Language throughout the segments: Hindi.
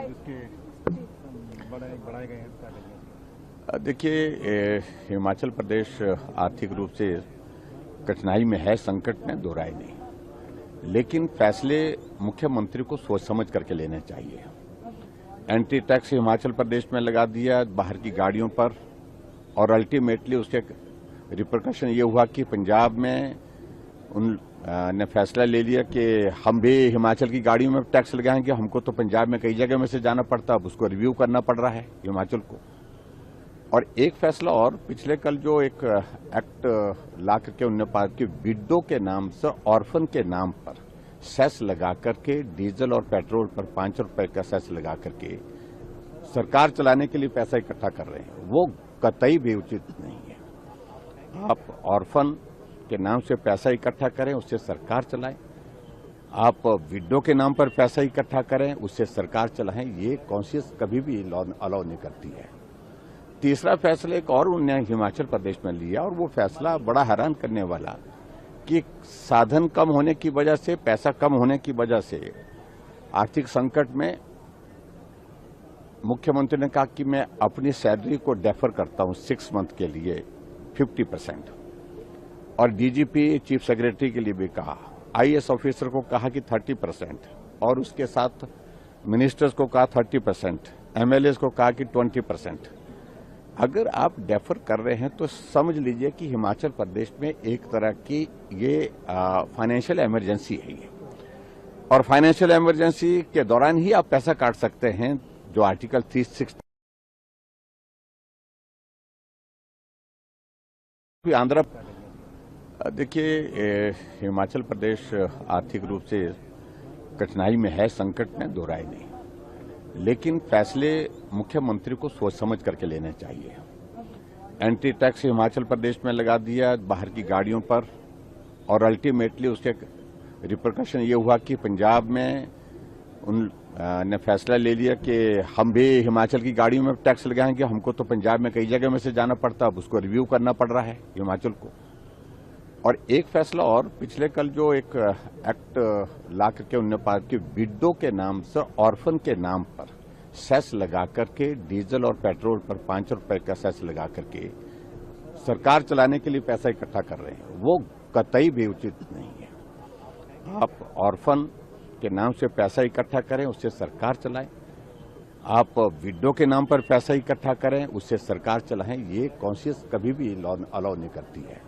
जिसके बढ़ाए गए हैं। देखिए, हिमाचल प्रदेश आर्थिक रूप से कठिनाई में है, संकट में, दो राय नहीं। लेकिन फैसले मुख्यमंत्री को सोच समझ करके लेने चाहिए। एंटी टैक्स हिमाचल प्रदेश में लगा दिया बाहर की गाड़ियों पर, और अल्टीमेटली उसके रिपरकशन ये हुआ कि पंजाब में ने फैसला ले लिया कि हम भी हिमाचल की गाड़ियों में टैक्स लगाएंगे। हमको तो पंजाब में कई जगह में से जाना पड़ता, अब उसको रिव्यू करना पड़ रहा है हिमाचल को। और एक फैसला और, पिछले कल जो एक एक्ट ला करके उन्होंने पास कि विडो के नाम से, ऑर्फन के नाम पर सेस लगा करके डीजल और पेट्रोल पर 5 रुपए का सेस लगा करके सरकार चलाने के लिए पैसा इकट्ठा कर रहे हैं, वो कतई भी उचित नहीं है। आप ऑर्फन के नाम से पैसा इकट्ठा करें, उससे सरकार चलाएं। आप विडो के नाम पर पैसा इकट्ठा करें, उससे सरकार चलाएं। ये कॉन्शियस कभी भी अलाउ नहीं करती है। तीसरा फैसला एक और उन्होंने हिमाचल प्रदेश में लिया, और वो फैसला बड़ा हैरान करने वाला कि साधन कम होने की वजह से, पैसा कम होने की वजह से आर्थिक संकट में मुख्यमंत्री ने कहा कि मैं अपनी सैलरी को डेफर करता हूं 6 मंथ के लिए 50%, और डीजीपी चीफ सेक्रेटरी के लिए भी कहा, आईएएस ऑफिसर को कहा कि 30%, और उसके साथ मिनिस्टर्स को कहा 30%, एमएलए को कहा कि 20%। अगर आप डेफर कर रहे हैं तो समझ लीजिए कि हिमाचल प्रदेश में एक तरह की ये फाइनेंशियल इमरजेंसी है ये, और फाइनेंशियल इमरजेंसी के दौरान ही आप पैसा काट सकते हैं, जो आर्टिकल 360 आंध्र। देखिए, हिमाचल प्रदेश आर्थिक रूप से कठिनाई में है, संकट में, दो राय नहीं। लेकिन फैसले मुख्यमंत्री को सोच समझ करके लेने चाहिए। एंटी टैक्स हिमाचल प्रदेश में लगा दिया बाहर की गाड़ियों पर, और अल्टीमेटली उसके रिपरकशन ये हुआ कि पंजाब में ने फैसला ले लिया कि हम भी हिमाचल की गाड़ियों में टैक्स लगाएंगे। हमको तो पंजाब में कई जगह में से जाना पड़ता, अब उसको रिव्यू करना पड़ रहा है हिमाचल को। और एक फैसला और, पिछले कल जो एक एक्ट ला करके उन्होंने पास कि विडो के नाम से, ऑर्फन के नाम पर सेस लगा करके डीजल और पेट्रोल पर 5 रुपए का सेस लगा करके सरकार चलाने के लिए पैसा इकट्ठा कर रहे हैं, वो कतई भी उचित नहीं है। आप ऑर्फन के नाम से पैसा इकट्ठा करें, उससे सरकार चलाएं। आप विडो के नाम पर पैसा इकट्ठा करें, उससे सरकार चलाएं। ये कॉन्शियस कभी भी अलाउ नहीं करती है।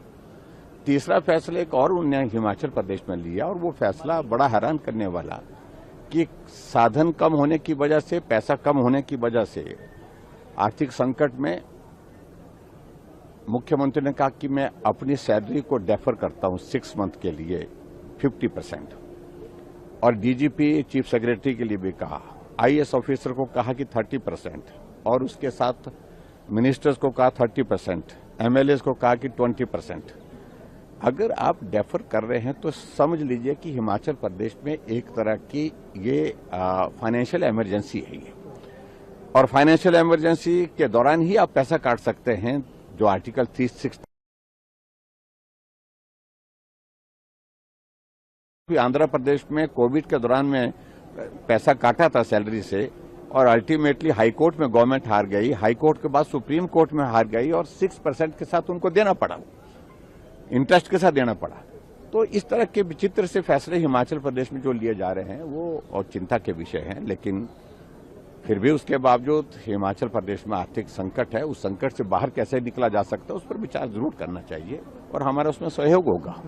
तीसरा फैसला एक और उन्होंने हिमाचल प्रदेश में लिया, और वो फैसला बड़ा हैरान करने वाला कि साधन कम होने की वजह से, पैसा कम होने की वजह से आर्थिक संकट में मुख्यमंत्री ने कहा कि मैं अपनी सैलरी को डेफर करता हूं 6 मंथ के लिए 50%, और डीजीपी चीफ सेक्रेटरी के लिए भी कहा, आईएएस ऑफिसर को कहा कि 30%, और उसके साथ मिनिस्टर्स को कहा 30%, एमएलए को कहा कि 20%। अगर आप डेफर कर रहे हैं तो समझ लीजिए कि हिमाचल प्रदेश में एक तरह की ये फाइनेंशियल इमरजेंसी है ये, और फाइनेंशियल इमरजेंसी के दौरान ही आप पैसा काट सकते हैं, जो आर्टिकल 360 आंध्र प्रदेश में कोविड के दौरान में पैसा काटा था सैलरी से, और अल्टीमेटली हाईकोर्ट में गवर्नमेंट हार गई, हाईकोर्ट के बाद सुप्रीम कोर्ट में हार गई, और 6% के साथ उनको देना पड़ा, इंटरेस्ट के साथ देना पड़ा। तो इस तरह के विचित्र से फैसले हिमाचल प्रदेश में जो लिए जा रहे हैं, वो और चिंता के विषय हैं। लेकिन फिर भी उसके बावजूद हिमाचल प्रदेश में आर्थिक संकट है, उस संकट से बाहर कैसे निकला जा सकता है, उस पर विचार जरूर करना चाहिए, और हमारा उसमें सहयोग होगा।